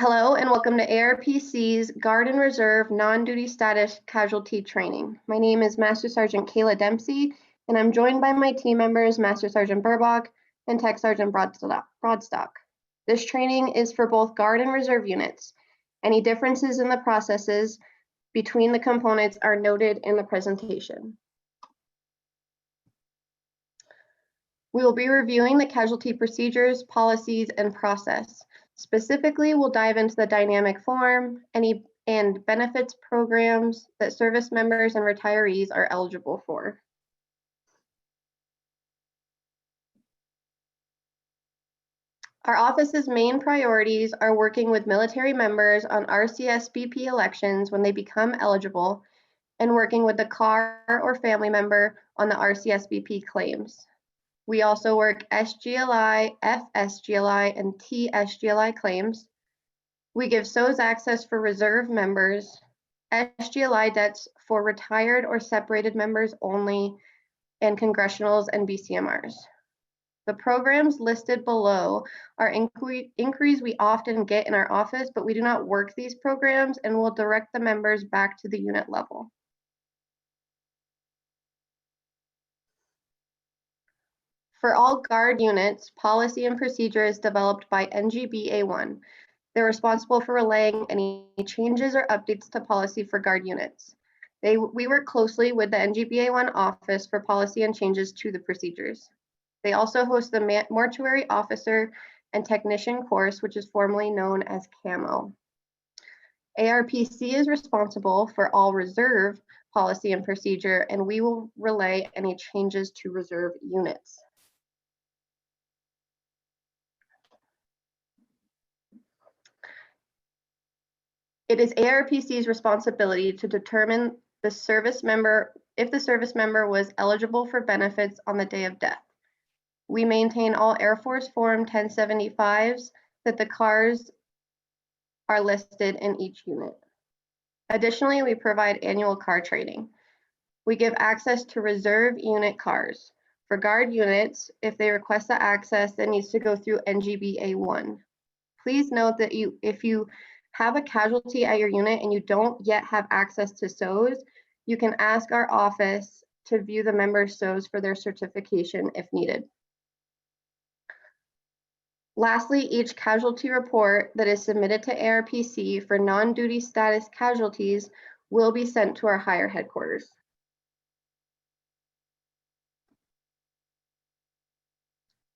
Hello and welcome to ARPC's Guard and Reserve Non-Duty Status Casualty Training. My name is Master Sergeant Kayla Dempsey, and I'm joined by my team members, Master Sergeant Burbach and Tech Sergeant Broadstock. This training is for both Guard and Reserve units. Any differences in the processes between the components are noted in the presentation. We will be reviewing the casualty procedures, policies, and process. Specifically, we'll dive into the dynamic form and benefits programs that service members and retirees are eligible for. Our office's main priorities are working with military members on RCSBP elections when they become eligible, and working with the CAR or family member on the RCSBP claims. We also work SGLI, FSGLI, and SGLI claims. We give SOES access for reserve members, SGLI debts for retired or separated members only, and congressionals and BCMRs. The programs listed below are inquiries we often get in our office, but we do not work these programs and will direct the members back to the unit level. For all Guard units, policy and procedure is developed by NGBA1. They're responsible for relaying any changes or updates to policy for Guard units. We work closely with the NGBA1 office for policy and changes to the procedures. They also host the Mortuary Officer and Technician course, which is formerly known as CAMO. ARPC is responsible for all reserve policy and procedure, and we will relay any changes to reserve units. It is ARPC's responsibility to determine if the service member was eligible for benefits on the day of death. We maintain all Air Force Form 1075s that the CARs are listed in each unit. Additionally, we provide annual CAR training. We give access to reserve unit CARs. For Guard units, if they request the access, that needs to go through NGBA1. Please note that if you have a casualty at your unit and you don't yet have access to SOES, you can ask our office to view the member's SOES for their certification if needed. Lastly, each casualty report that is submitted to ARPC for non-duty status casualties will be sent to our higher headquarters.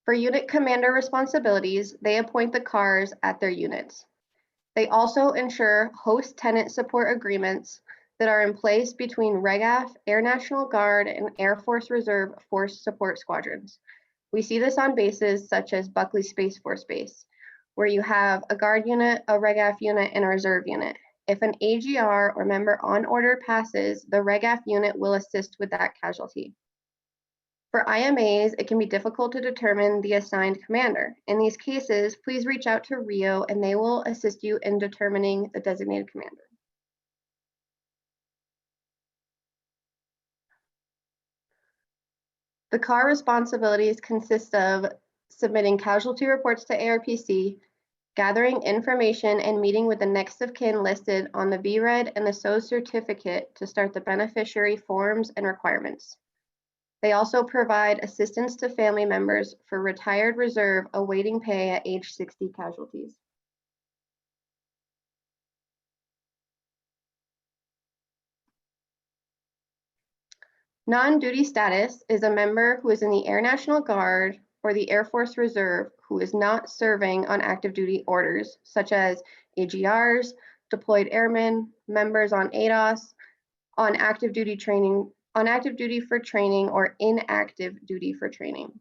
For unit commander responsibilities, they appoint the CARs at their units. They also ensure host-tenant support agreements that are in place between REGAF, Air National Guard, and Air Force Reserve Force Support Squadrons. We see this on bases such as Buckley Space Force Base, where you have a Guard unit, a REGAF unit, and a Reserve unit. If an AGR or member on order passes, the REGAF unit will assist with that casualty. For IMAs, it can be difficult to determine the assigned commander. In these cases, please reach out to RIO and they will assist you in determining the designated commander. The CAR responsibilities consist of submitting casualty reports to ARPC, gathering information and meeting with the next of kin listed on the VRED and the SOES certificate to start the beneficiary forms and requirements. They also provide assistance to family members for retired reserve awaiting pay at age 60 casualties. Non-duty status is a member who is in the Air National Guard or the Air Force Reserve who is not serving on active duty orders, such as AGRs, deployed airmen, members on ADOS, on active duty for training, or inactive duty for training.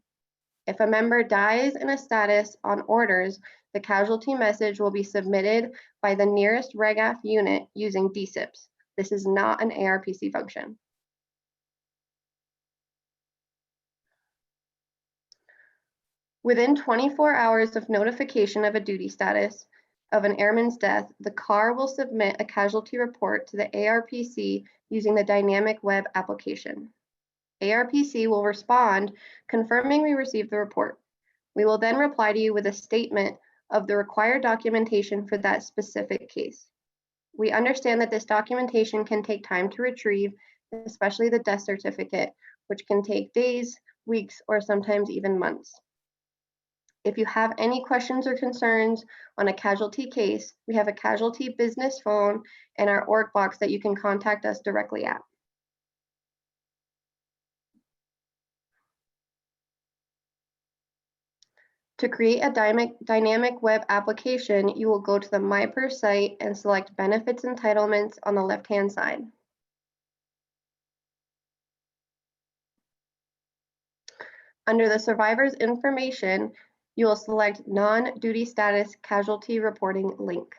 If a member dies in a status on orders, the casualty message will be submitted by the nearest REGAF unit using DSIPs. This is not an ARPC function. Within 24 hours of notification of a duty status of an airman's death, the CAR will submit a casualty report to the ARPC using the dynamic web application. ARPC will respond confirming we received the report. We will then reply to you with a statement of the required documentation for that specific case. We understand that this documentation can take time to retrieve, especially the death certificate, which can take days, weeks, or sometimes even months. If you have any questions or concerns on a casualty case, we have a casualty business phone and our org box that you can contact us directly at. To create a dynamic web application, you will go to the MyPER site and select Benefits Entitlements on the left-hand side. Under the survivor's information, you will select Non-Duty Status Casualty Reporting link.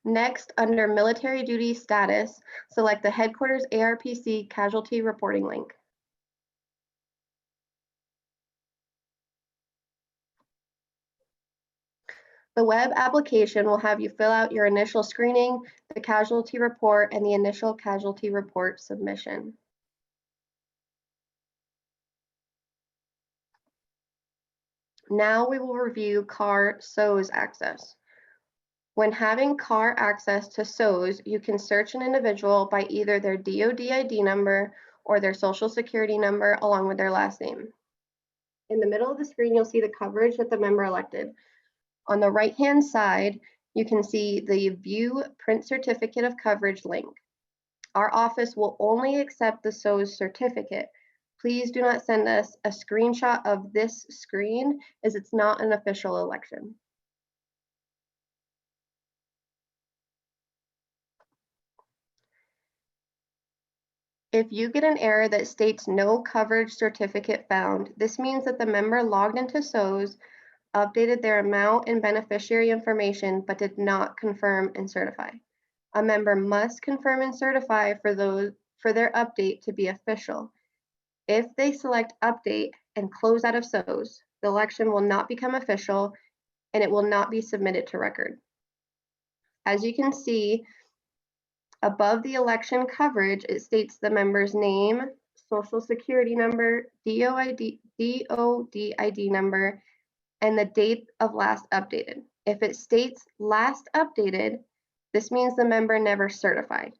Next, under Military Duty Status, select the Headquarters ARPC Casualty Reporting link. The web application will have you fill out your initial screening, the casualty report, and the initial casualty report submission. Now we will review CAR-SOES access. When having CAR access to SOES, you can search an individual by either their DoD ID number or their social security number along with their last name. In the middle of the screen, you'll see the coverage that the member elected. On the right-hand side, you can see the View Print Certificate of Coverage link. Our office will only accept the SOES certificate. Please do not send us a screenshot of this screen, as it's not an official election. If you get an error that states no coverage certificate found, this means that the member logged into SOES, updated their amount and beneficiary information, but did not confirm and certify. A member must confirm and certify for their update to be official. If they select update and close out of SOES, the election will not become official and it will not be submitted to record. As you can see, above the election coverage, it states the member's name, social security number, DOD ID number, and the date of last updated. If it states last updated, this means the member never certified.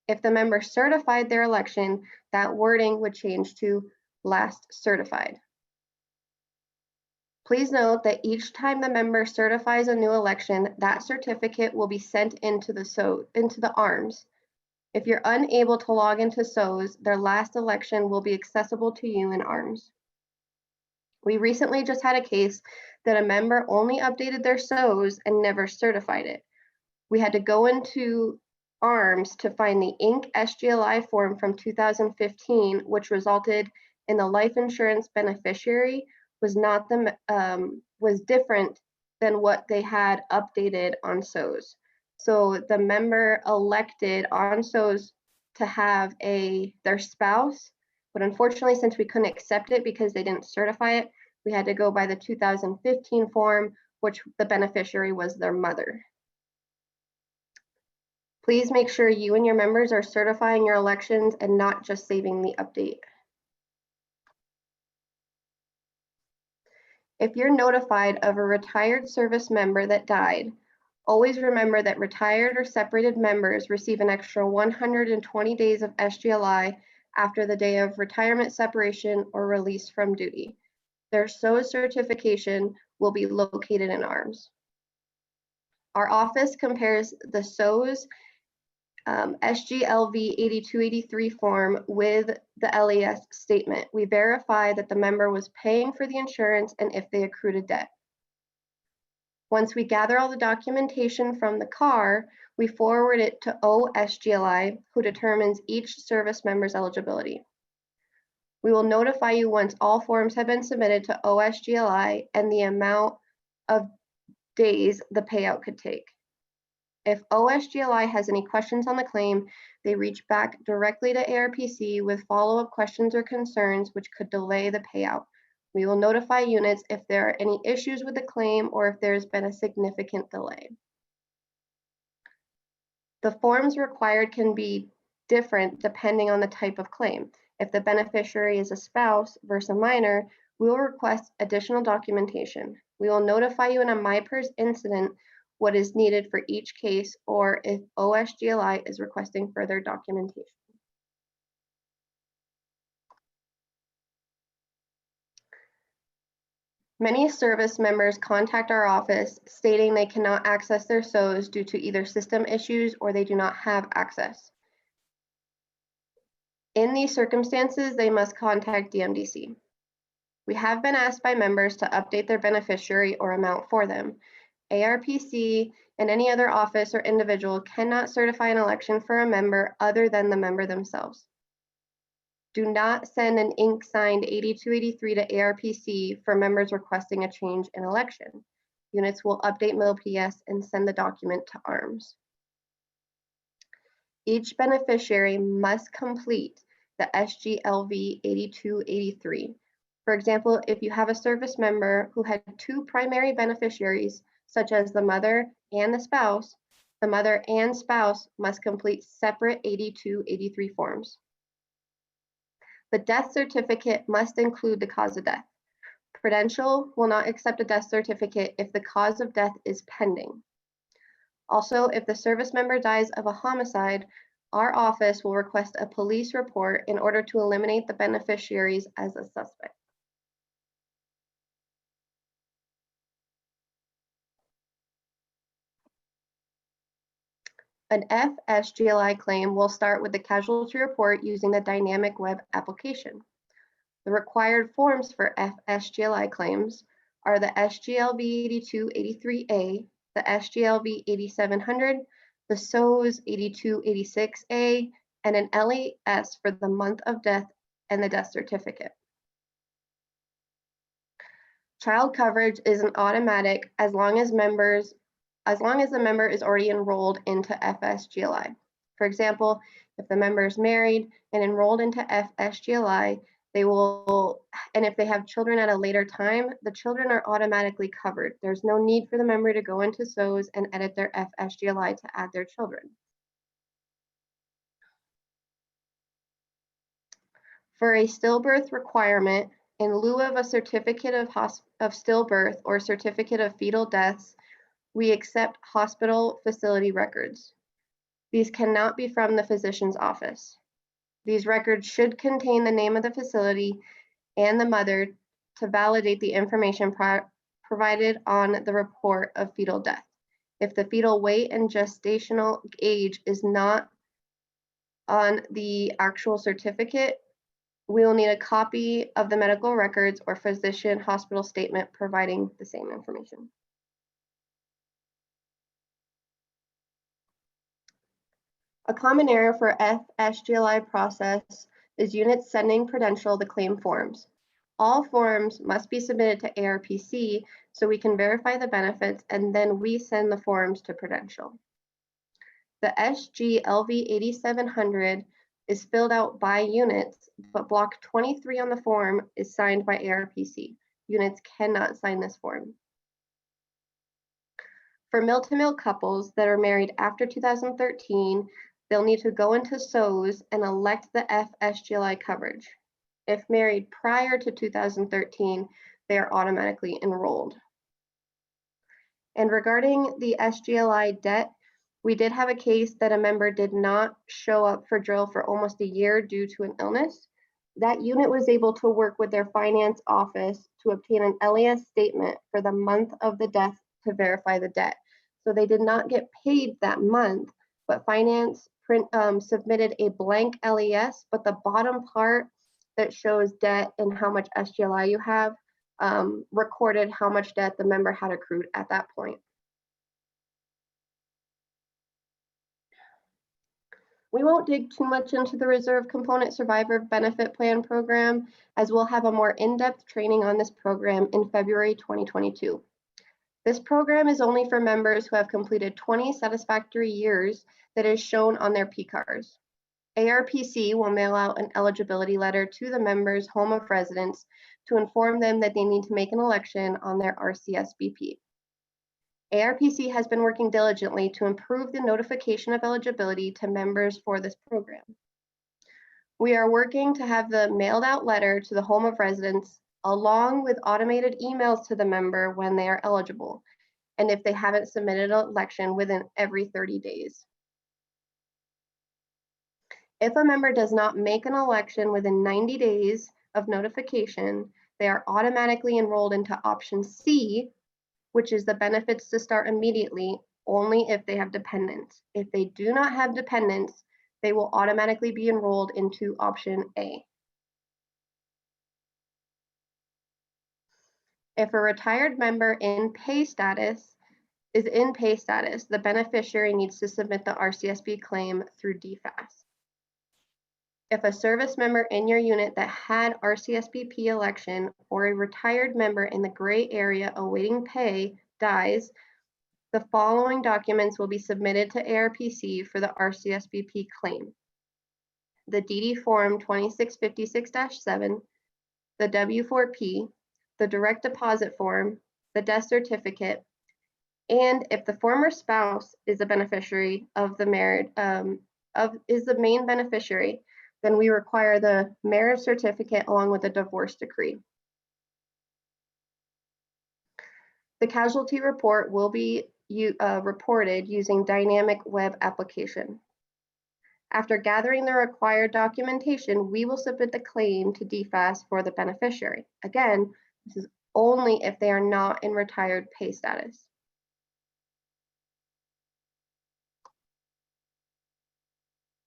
If the member certified their election, that wording would change to last certified. Please note that each time the member certifies a new election, that certificate will be sent into the ARMS. If you're unable to log into SOES, their last election will be accessible to you in ARMS. We recently just had a case that a member only updated their SOES and never certified it. We had to go into ARMS to find the Inc. SGLI form from 2015, which resulted in the life insurance beneficiary was different than what they had updated on SOES. So the member elected on SOES to have their spouse, but unfortunately, since we couldn't accept it because they didn't certify it, we had to go by the 2015 form, which the beneficiary was their mother. Please make sure you and your members are certifying your elections and not just saving the update. If you're notified of a retired service member that died, always remember that retired or separated members receive an extra 120 days of SGLI after the day of retirement, separation, or release from duty. Their SOES certification will be located in ARMS. Our office compares the SOES SGLV 8283 form with the LES statement. We verify that the member was paying for the insurance and if they accrued a debt. Once we gather all the documentation from the CAR, we forward it to SGLI, who determines each service member's eligibility. We will notify you once all forms have been submitted to SGLI and the amount of days the payout could take. If SGLI has any questions on the claim, they reach back directly to ARPC with follow-up questions or concerns which could delay the payout. We will notify units if there are any issues with the claim or if there's been a significant delay. The forms required can be different depending on the type of claim. If the beneficiary is a spouse versus a minor, we will request additional documentation. We will notify you in a MyPERS incident what is needed for each case, or if SGLI is requesting further documentation. Many service members contact our office stating they cannot access their SOES due to either system issues or they do not have access. In these circumstances, they must contact DMDC. We have been asked by members to update their beneficiary or amount for them. ARPC and any other office or individual cannot certify an election for a member other than the member themselves. Do not send an ink-signed 8283 to ARPC for members requesting a change in election. Units will update MilPS and send the document to ARMS. Each beneficiary must complete the SGLV 8283. For example, if you have a service member who had two primary beneficiaries, such as the mother and the mother and spouse must complete separate 8283 forms. The death certificate must include the cause of death. Prudential will not accept a death certificate if the cause of death is pending. Also, if the service member dies of a homicide, our office will request a police report in order to eliminate the beneficiaries as a suspect. An FSGLI claim will start with the casualty report using the dynamic web application. The required forms for FSGLI claims are the SGLV 8283A, the SGLV 8700, the SOES 8286A, and an LES for the month of death and the death certificate. Child coverage is an automatic as long as the member is already enrolled into FSGLI. For example, if the member is married and enrolled into FSGLI, and if they have children at a later time, the children are automatically covered. There's no need for the member to go into SOES and edit their FSGLI to add their children. For a stillbirth requirement, in lieu of a certificate of stillbirth or certificate of fetal deaths, we accept hospital facility records. These cannot be from the physician's office. These records should contain the name of the facility and the mother to validate the information provided on the report of fetal death. If the fetal weight and gestational age is not on the actual certificate, we will need a copy of the medical records or physician hospital statement providing the same information. A common error for FSGLI process is units sending Prudential the claim forms. All forms must be submitted to ARPC so we can verify the benefits, and then we send the forms to Prudential. The SGLV 8700 is filled out by units, but block 23 on the form is signed by ARPC. Units cannot sign this form. For mil-to-mil couples that are married after 2013, they'll need to go into SOES and elect the FSGLI coverage. If married prior to 2013, they are automatically enrolled. And regarding the SGLI debt, we did have a case that a member did not show up for drill for almost a year due to an illness. That unit was able to work with their finance office to obtain an LES statement for the month of the death to verify the debt. So they did not get paid that month, but finance submitted a blank LES, but the bottom part that shows debt and how much SGLI you have recorded how much debt the member had accrued at that point. We won't dig too much into the Reserve Component Survivor Benefit Plan program, as we'll have a more in-depth training on this program in February 2022. This program is only for members who have completed 20 satisfactory years that is shown on their PCARs. ARPC will mail out an eligibility letter to the member's home of residence to inform them that they need to make an election on their RCSBP. ARPC has been working diligently to improve the notification of eligibility to members for this program. We are working to have the mailed out letter to the home of residence along with automated emails to the member when they are eligible, and if they haven't submitted an election within every 30 days. If a member does not make an election within 90 days of notification, they are automatically enrolled into option C, which is the benefits to start immediately only if they have dependents. If they do not have dependents, they will automatically be enrolled into option A. If a retired member is in pay status, the beneficiary needs to submit the RCSB claim through DFAS. If a service member in your unit that had RCSBP election or a retired member in the gray area awaiting pay dies, the following documents will be submitted to ARPC for the RCSBP claim: the DD Form 2656-7, the W4P, the direct deposit form, the death certificate, and if the former spouse is a beneficiary of the marriage, is the main beneficiary, then we require the marriage certificate along with the divorce decree. The casualty report will be reported using dynamic web application. After gathering the required documentation, we will submit the claim to DFAS for the beneficiary. Again, this is only if they are not in retired pay status.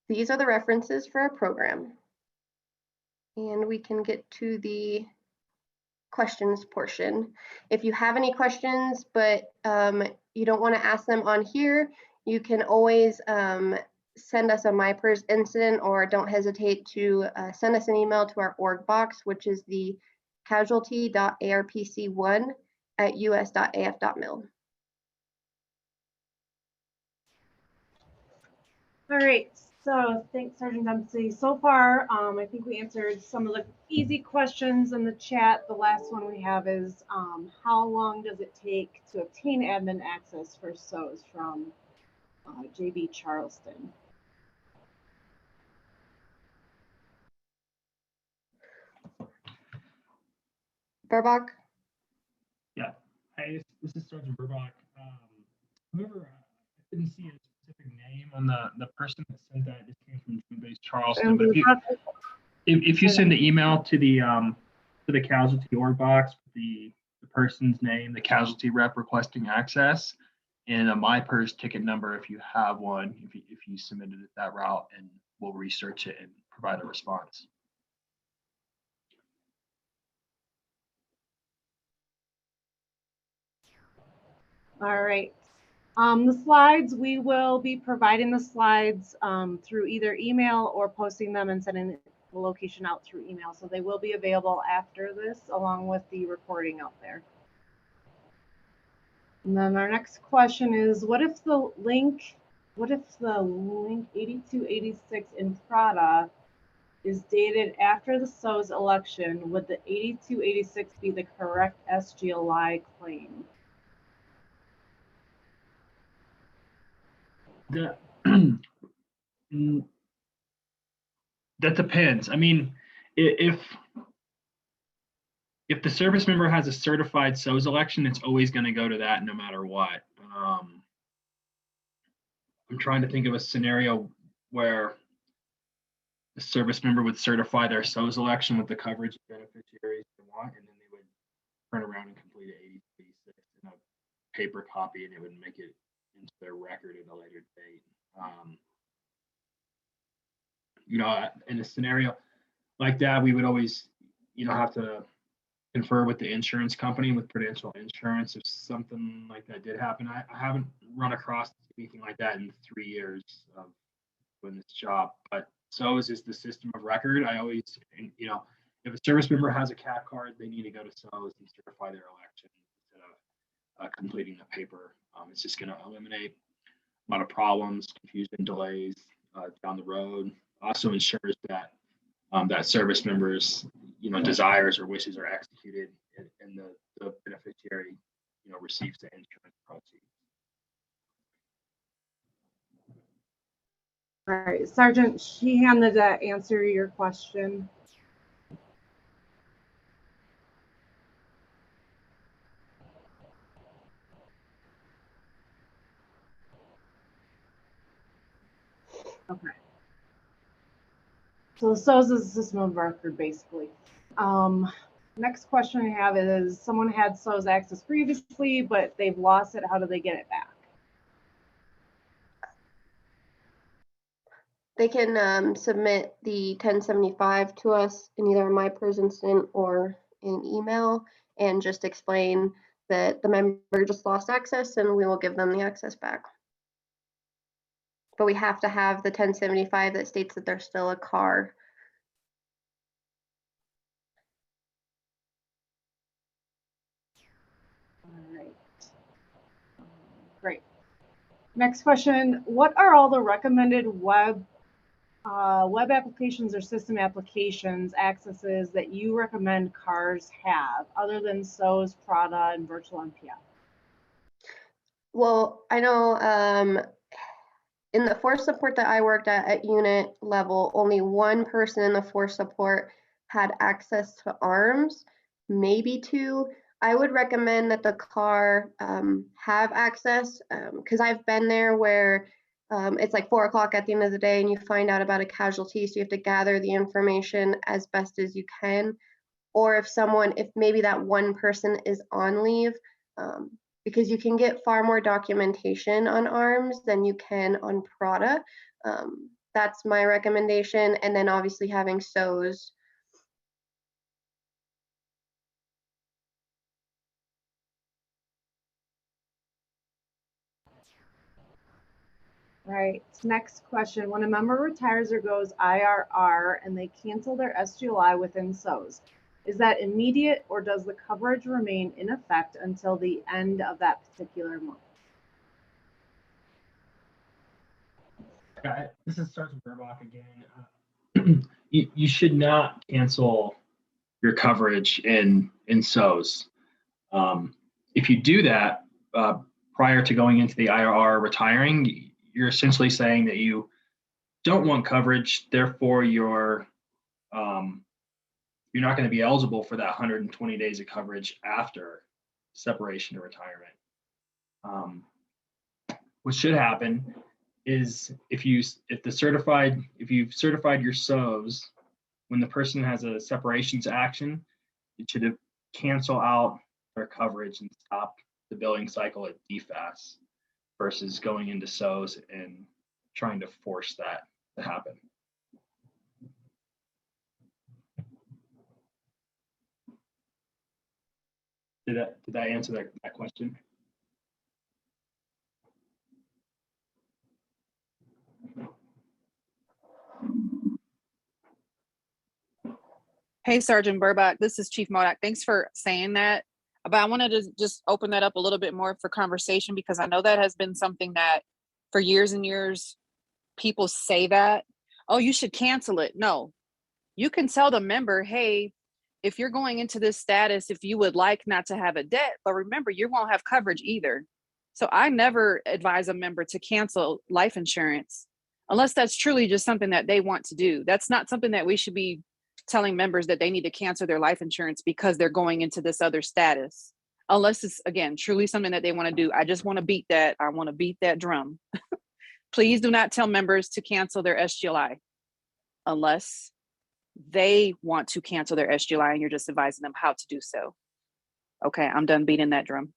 These are the references for our program. And we can get to the questions portion. If you have any questions, but you don't want to ask them on here, you can always send us a MyPERS incident, or don't hesitate to send us an email to our org box, which is the casualty.arpc1@us.af.mil. All right, so thanks, Sergeant Dempsey. So far, I think we answered some of the easy questions in the chat. The last one we have is, how long does it take to obtain admin access for SOES from JB Charleston? Burbach? Yeah. Hey, this is Sergeant Burbach. Whoever, I didn't see a specific name on the person that sent that. This came from June-based Charleston. But if you send an email to the casualty org box, the person's name, the casualty rep requesting access, and a MyPERS ticket number if you have one, if you submitted it that route, and we'll research it and provide a response. All right. The slides, we will be providing the slides through either email or posting them and sending the location out through email. So they will be available after this, along with the recording out there. And then our next question is, what if the link 8286 in Prada is dated after the SOES election? Would the 8286 be the correct SGLI claim? That depends. I mean, if the service member has a certified SOES election, it's always going to go to that no matter what. I'm trying to think of a scenario where the service member would certify their SOES election with the coverage beneficiaries they want, and then they would turn around and complete an 8286 in a paper copy, and it would make it into their record at a later date. In a scenario like that, we would always, have to confer with the insurance company, with Prudential Insurance, if something like that did happen. I haven't run across anything like that in 3 years of doing this job, but SOES is the system of record. I always, if a service member has a CAT card, they need to go to SOES and certify their election instead of completing the paper. It's just going to eliminate a lot of problems, confusion, delays down the road. Also ensures that that service members, desires or wishes are executed, and the beneficiary, receives the insurance proceeds. All right, Sergeant Sheehan, did that answer your question? Okay. So the SOES is the system of record, basically. Next question I have is, someone had SOES access previously, but they've lost it. How do they get it back? They can submit the 1075 to us in either My Persistent or in email and just explain that the member just lost access and we will give them the access back. But we have to have the 1075 that states that they're still a CAR. All right. Great. Next question, what are all the recommended web applications or system applications accesses that you recommend CARs have other than SOES, Prada, and virtual MPF? Well, I know in the force support that I worked at unit level, only one person in the force support had access to ARMS, maybe two. I would recommend that the CAR have access because I've been there where it's like 4 o'clock at the end of the day and you find out about a casualty, so you have to gather the information as best as you can. Or if maybe that one person is on leave, because you can get far more documentation on ARMS than you can on Prada. That's my recommendation. And then obviously having SOES. Right, next question. When a member retires or goes IRR and they cancel their SGLI within SOES, is that immediate or does the coverage remain in effect until the end of that particular month? This is Sergeant Burbach again. You should not cancel your coverage in SOES. If you do that prior to going into the IRR retiring, you're essentially saying that you don't want coverage, therefore you're not going to be eligible for that 120 days of coverage after separation to retirement. What should happen is if you've certified your SOES when the person has a separations action, it should cancel out their coverage and stop the billing cycle at DFAS versus going into SOES and trying to force that to happen. Did that answer that question? Hey, Sergeant Burbach, this is Chief Modak. Thanks for saying that. But I wanted to just open that up a little bit more for conversation because I know that has been something that for years and years, people say that, oh, you should cancel it. No, you can tell the member, hey, if you're going into this status, if you would like not to have a debt, but remember, you won't have coverage either. So I never advise a member to cancel life insurance unless that's truly just something that they want to do. That's not something that we should be telling members that they need to cancel their life insurance because they're going into this other status, unless it's, again, truly something that they want to do. I just want to beat that. I want to beat that drum. Please do not tell members to cancel their SGLI unless they want to cancel their SGLI and you're just advising them how to do so. Okay, I'm done beating that drum.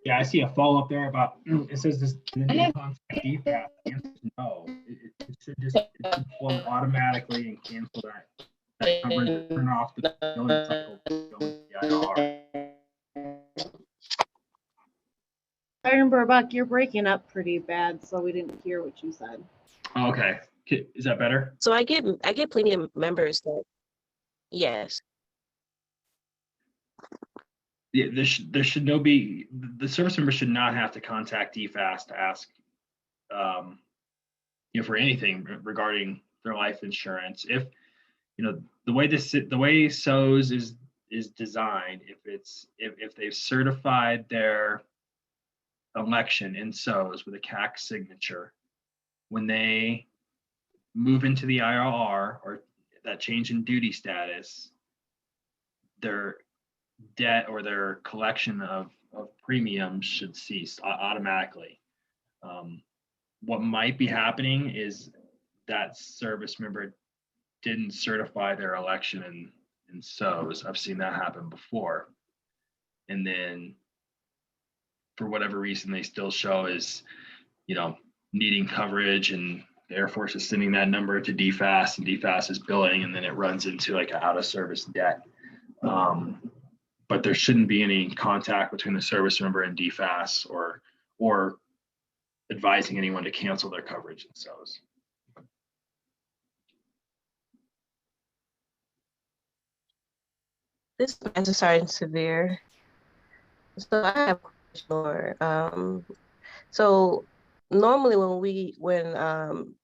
Yeah, I see a follow up there about it says this contact DFAS. The answer is no. It should flow automatically and cancel that coverage and turn off the billing cycle to go into the IR. Sergeant Burbach, you're breaking up pretty bad, so we didn't hear what you said. Okay, is that better? So I get plenty of members that, yes. Yeah, there should no be, the service member should not have to contact DFAS to ask, for anything regarding their life insurance. If, the way SOES is designed, if they've certified their election in SOES with a CAC signature, when they move into the IRR or that change in duty status, their debt or their collection of premiums should cease automatically. What might be happening is that service member didn't certify their election in SOES. I've seen that happen before. And then for whatever reason, they still show as, needing coverage, and the Air Force is sending that number to DFAS, and DFAS is billing, and then it runs into like an out of service debt. But there shouldn't be any contact between the service member and DFAS or advising anyone to cancel their coverage in SOES. This is Master Sergeant Severe. So I have a question more. So normally when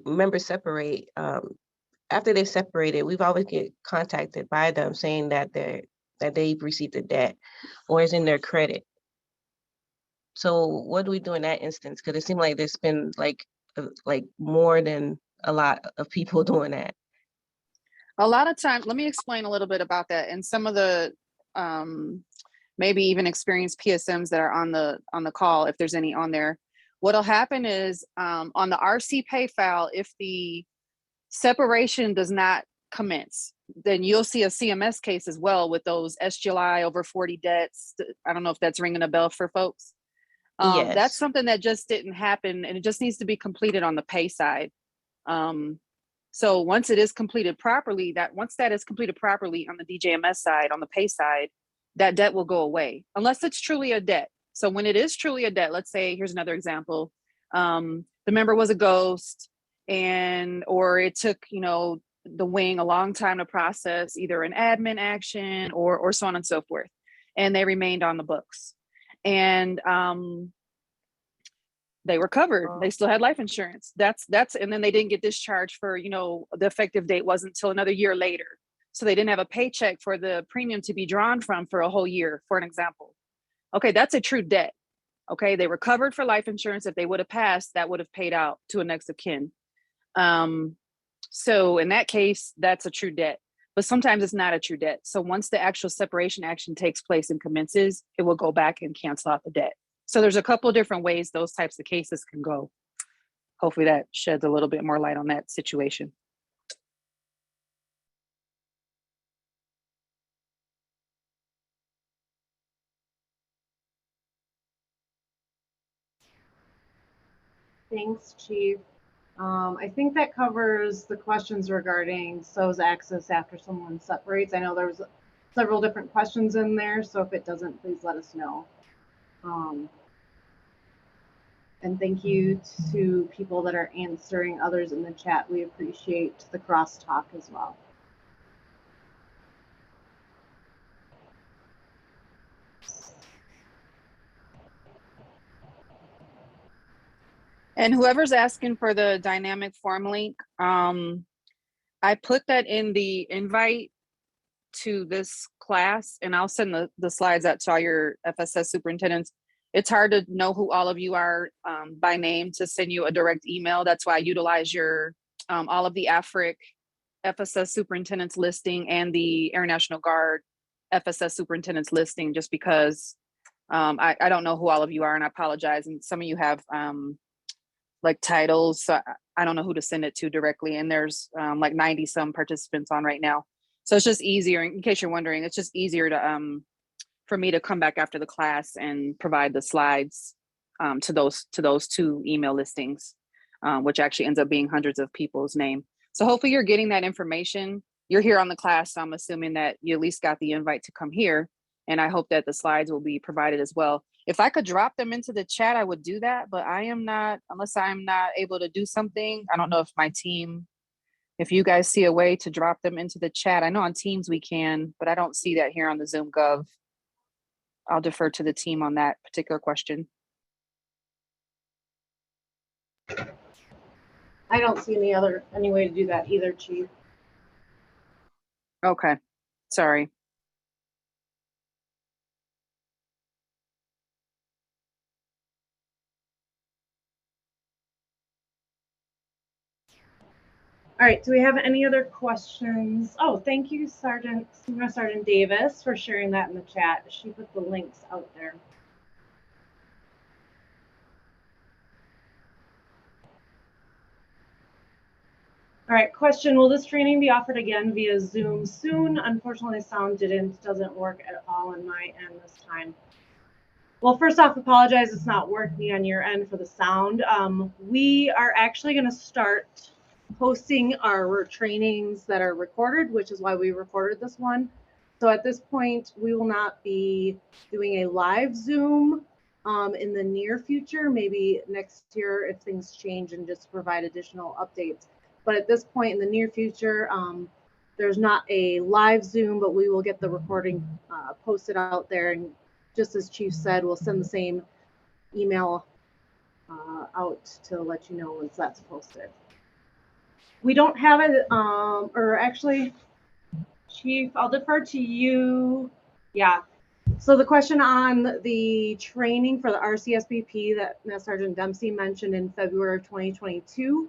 members separate, after they've separated, we've always get contacted by them saying that they've received a debt or is in their credit. So what do we do in that instance? Because it seemed like there's been like more than a lot of people doing that. A lot of times, let me explain a little bit about that. And some of the maybe even experienced PSMs that are on the call, if there's any on there, what'll happen is on the RC pay file, if the separation does not commence, then you'll see a CMS case as well with those SGLI over 40 debts. I don't know if that's ringing a bell for folks. Yes. That's something that just didn't happen, and it just needs to be completed on the pay side. So once it is completed properly, once that is completed properly on the DJMS side, on the pay side, that debt will go away, unless it's truly a debt. So when it is truly a debt, let's say, here's another example. The member was a ghost, or it took, the wing a long time to process either an admin action or so on and so forth, and they remained on the books. And they were covered. They still had life insurance. That's and then they didn't get discharged for, the effective date wasn't until another year later. So they didn't have a paycheck for the premium to be drawn from for a whole year, for an example. Okay, that's a true debt. Okay, they were covered for life insurance. If they would have passed, that would have paid out to a next of kin. So in that case, that's a true debt. But sometimes it's not a true debt. So once the actual separation action takes place and commences, it will go back and cancel out the debt. So there's a couple of different ways those types of cases can go. Hopefully that sheds a little bit more light on that situation. Thanks, Chief. I think that covers the questions regarding SOES access after someone separates. I know there was several different questions in there, so if it doesn't, please let us know. And thank you to people that are answering others in the chat. We appreciate the crosstalk as well. And whoever's asking for the dynamic form link, I put that in the invite to this class, and I'll send the slides out to all your FSS superintendents. It's hard to know who all of you are by name to send you a direct email. That's why I utilize your all of the AFRIC FSS superintendents listing and the Air National Guard FSS superintendents listing, just because I don't know who all of you are, and I apologize. And some of you have like titles, so I don't know who to send it to directly. And there's like 90 some participants on right now. So it's just easier, in case you're wondering, it's just easier to for me to come back after the class and provide the slides to those two email listings, which actually ends up being hundreds of people's name. So hopefully you're getting that information. You're here on the class, so I'm assuming that you at least got the invite to come here. And I hope that the slides will be provided as well. If I could drop them into the chat, I would do that, but I am not, unless I'm not able to do something. I don't know if my team, if you guys see a way to drop them into the chat. I know on Teams we can, but I don't see that here on the Zoom Gov. I'll defer to the team on that particular question. I don't see any way to do that either, Chief. Okay, sorry. All right, do we have any other questions? Oh, thank you, Sergeant Davis, for sharing that in the chat. She put the links out there. All right, question, will this training be offered again via Zoom soon? Unfortunately, sound doesn't work at all on my end this time. Well, first off, apologize, it's not working on your end for the sound. We are actually gonna start posting our trainings that are recorded, which is why we recorded this one. So at this point, we will not be doing a live Zoom in the near future, maybe next year if things change and just provide additional updates. But at this point in the near future, there's not a live Zoom, but we will get the recording posted out there. And just as Chief said, we'll send the same email out to let you know once that's posted. We don't have it, or actually, Chief, I'll defer to you. Yeah. So the question on the training for the RCSBP that Sergeant Dempsey mentioned in February of 2022,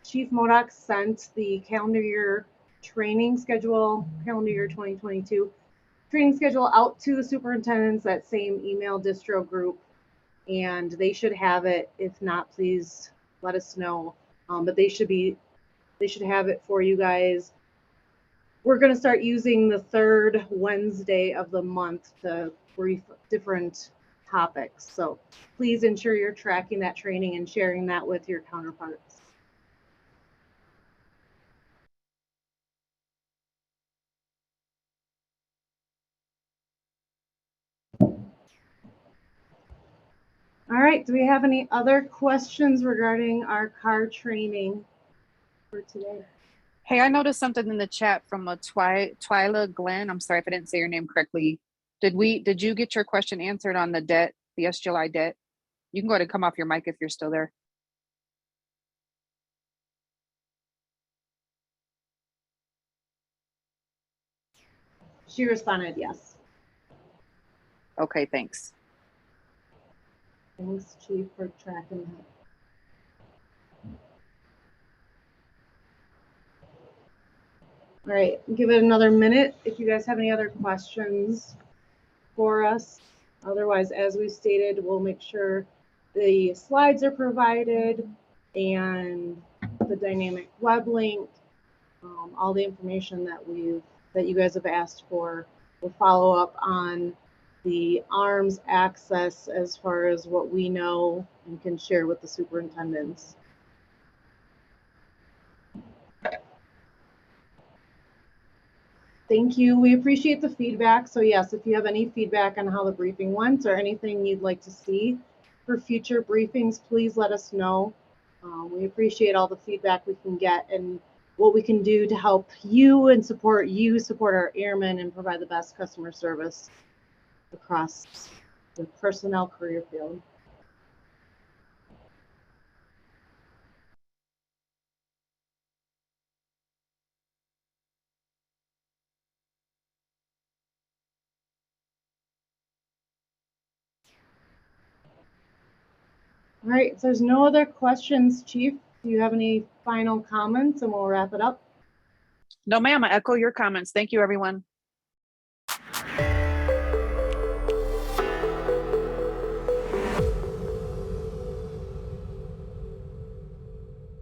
Chief Modoc sent the calendar year training schedule, calendar year 2022 training schedule out to the superintendents, that same email distro group, and they should have it. If not, please let us know. But they should have it for you guys. We're going to start using the third Wednesday of the month to brief different topics. So please ensure you're tracking that training and sharing that with your counterparts. All right, do we have any other questions regarding our CAR training for today? Hey, I noticed something in the chat from a Twyla Glenn. I'm sorry if I didn't say your name correctly. Did you get your question answered on the debt, the SGLI debt? You can go ahead and come off your mic if you're still there. She responded yes. Okay, thanks. Thanks, Chief, for tracking that. All right, give it another minute if you guys have any other questions for us. Otherwise, as we stated, we'll make sure the slides are provided and the dynamic web link, all the information that you guys have asked for. We'll follow up on the ARMS access as far as what we know and can share with the superintendents. Thank you. We appreciate the feedback. So yes, if you have any feedback on how the briefing went or anything you'd like to see for future briefings, please let us know. We appreciate all the feedback we can get and what we can do to help you and support our airmen and provide the best customer service across the personnel career field. All right, so there's no other questions, Chief. Do you have any final comments and we'll wrap it up? No, ma'am, I echo your comments. Thank you, everyone.